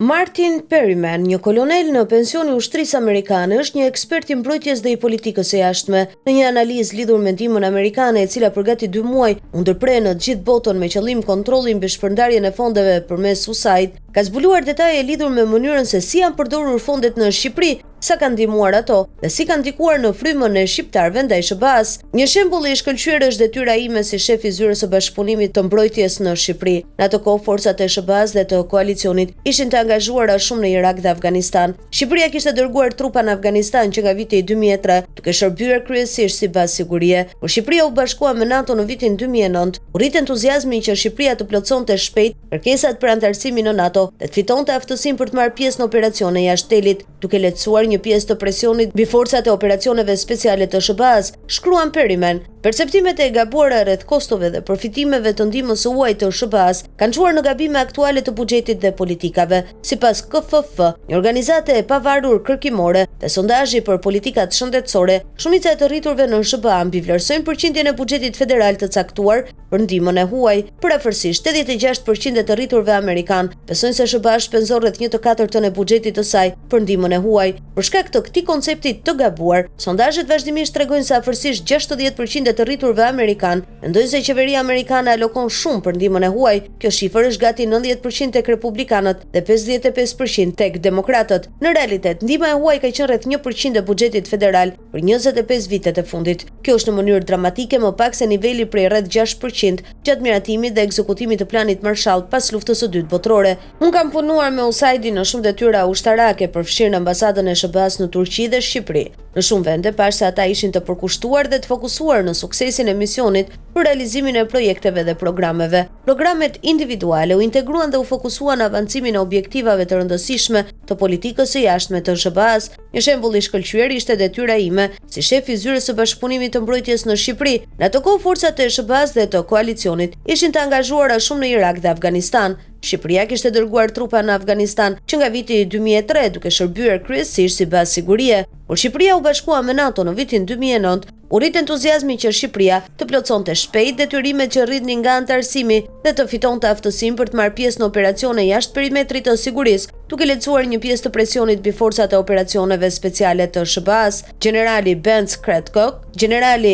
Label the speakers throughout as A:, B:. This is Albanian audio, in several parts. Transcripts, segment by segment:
A: Martin Perryman, një kolonel në pension i ushtrisë amerikane, është një ekspert i mbrojtjes dhe i politikës së jashtme. Në një analizë lidhur me ndihmën amerikane, e cila për gati 2 muaj u ndërprer në të gjithë botën me qëllim kontrolli mbi shpërndarjen e fondeve përmes USAID, ka zbuluar detaje lidhur me mënyrën se si janë përdorur fondet në Shqipëri, sa kanë ndihmuar ato dhe si kanë ndikuar në frymën e shqiptarëve ndaj SBA-s. Një shembull i shkëlqyer është detyra ime si shef i zyrës së bashkëpunimit të mbrojtjes në Shqipëri. Në atë kohë forcat e SBA-s dhe të koalicionit ishin të angazhuara shumë në Irak dhe Afganistan. Shqipëria kishte dërguar trupa në Afganistan që nga viti 2003, duke shërbyer kryesisht si bazë sigurie. Kur Shqipëria u bashkua me NATO në vitin 2009, u rrit entuziazmi që Shqipëria të plotësonte shpejt kërkesat për anëtarësimin në NATO dhe të fitonte aftësinë për të marrë pjesë në operacione jashtë telit, duke lehtësuar një pjesë të presionit mbi forcat e operacioneve speciale të SBA-s, shkruan Perryman. Perceptimet e gabuara rreth kostove dhe përfitimeve të ndihmës së huaj të SBA-s kanë çuar në gabime aktuale të buxhetit dhe politikave. Sipas KFF, një organizate e pavarur kërkimore dhe sondazhi për politikat shëndetësore, shumica e të rriturve në SBA mbi vlerësojnë përqindjen e buxhetit federal të caktuar për ndihmën e huaj. Përafërsisht 86% e të rriturve amerikan besojnë se SBA shpenzon rreth 1/4 e buxhetit të saj për ndihmën e huaj. Për shkak të këtij koncepti të gabuar, sondazhet vazhdimisht tregojnë se afërsisht 60% e të rriturve amerikan mendojnë se qeveria amerikane alokon shumë për ndihmën e huaj. Kjo shifër është gati 90% tek republikanët dhe 55% tek demokratët. Në realitet, ndihma e huaj ka qenë rreth 1% e buxhetit federal për 25 vitet e fundit. Kjo është në mënyrë dramatike më pak se niveli prej rreth 6% gjatë miratimit dhe ekzekutimit të planit Marshall pas luftës së dytë botërore. Unë kam punuar me USAID në shumë detyra ushtarake, përfshirë në ambasadën e SBA-s në Turqi dhe Shqipëri. Në shumë vende pash se ata ishin të përkushtuar dhe të fokusuar në suksesin e misionit për realizimin e projekteve dhe programeve. Programet individuale u integruan dhe u fokusuan në avancimin e objektivave të rëndësishme të politikës së jashtme të SBA-s. Një shembull i shkëlqyer ishte detyra ime si shef i zyrës së bashkëpunimit të mbrojtjes në Shqipëri. Në atë kohë forcat e SBA-s dhe të koalicionit ishin të angazhuara shumë në Irak dhe Afganistan. Shqipëria kishte dërguar trupa në Afganistan që nga viti 2003 duke shërbyer kryesisht si bazë sigurie. Kur Shqipëria u bashkua me NATO në vitin 2009, u rrit entuziazmi që Shqipëria të plotësonte shpejt detyrimet që rritnin nga anëtarësimi dhe të fitonte aftësinë për të marrë pjesë në operacione jashtë perimetrit të sigurisë, duke lehtësuar një pjesë të presionit mbi forcat e operacioneve speciale të SBA-s. Generali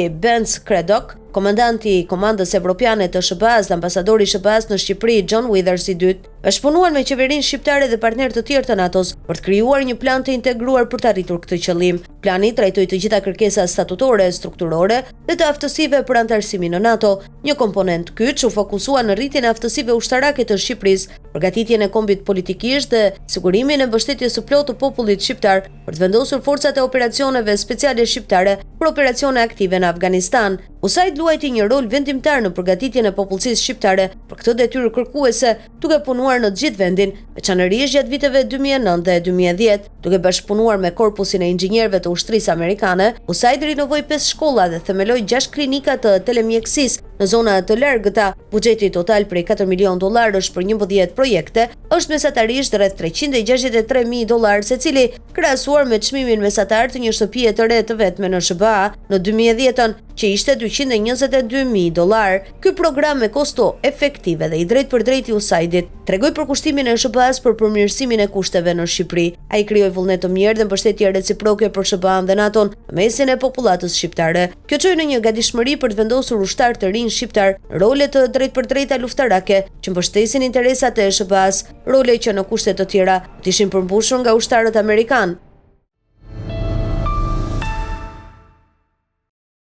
A: Benz Craddock, komandanti i Komandës Evropiane të SBA-s dhe ambasadori i SBA-s në Shqipëri John Withers i dytë, bashkëpunuan me qeverinë shqiptare dhe partnerë të tjerë të NATO-s për të krijuar një plan të integruar për të arritur këtë qëllim. Plani trajtoi të gjitha kërkesat statutore, strukturore dhe të aftësive për anëtarësimin në NATO. Një komponent kyç u fokusua në rritjen e aftësive ushtarake të Shqipërisë, përgatitjen e kombit politikisht dhe sigurimin e mbështetjes së plotë të popullit shqiptar për të vendosur forcat e operacioneve speciale shqiptare për operacione aktive në Afganistan. USAID luajti një rol vendimtar në përgatitjen e popullsisë shqiptare për këtë detyrë kërkuese, duke punuar në të gjithë vendin, veçanërisht gjatë viteve 2009 dhe 2010, duke bashkëpunuar me korpusin e inxhinierëve të ushtrisë amerikane. USAID rinovoi 5 shkolla dhe themeloi 6 klinika të telemjekësisë në zona të largëta. Buxheti total prej $4 milion është për 11 projekte, është mesatarisht rreth $363.000 secili, krahasuar me çmimin mesatar të një shtëpie të re të vetme në SBA në 2010-ën, që ishte $222.000. Ky program me kosto efektive dhe i drejtpërdrejt i USAID-it tregoi për kushtimin e SBA-s për përmirësimin e kushteve në Shqipëri. Ai krijoi vullnet të mirë dhe mbështetje reciproke për SBA-n dhe NATO-n në mesin e popullatës shqiptare. Kjo çoi në një gatishmëri për të vendosur ushtar të rinj shqiptar role të drejtpërdrejta luftarake që mbështesin interesat e SBA-s, role që në kushte të tjera ishin përmbushur nga ushtarët amerikan.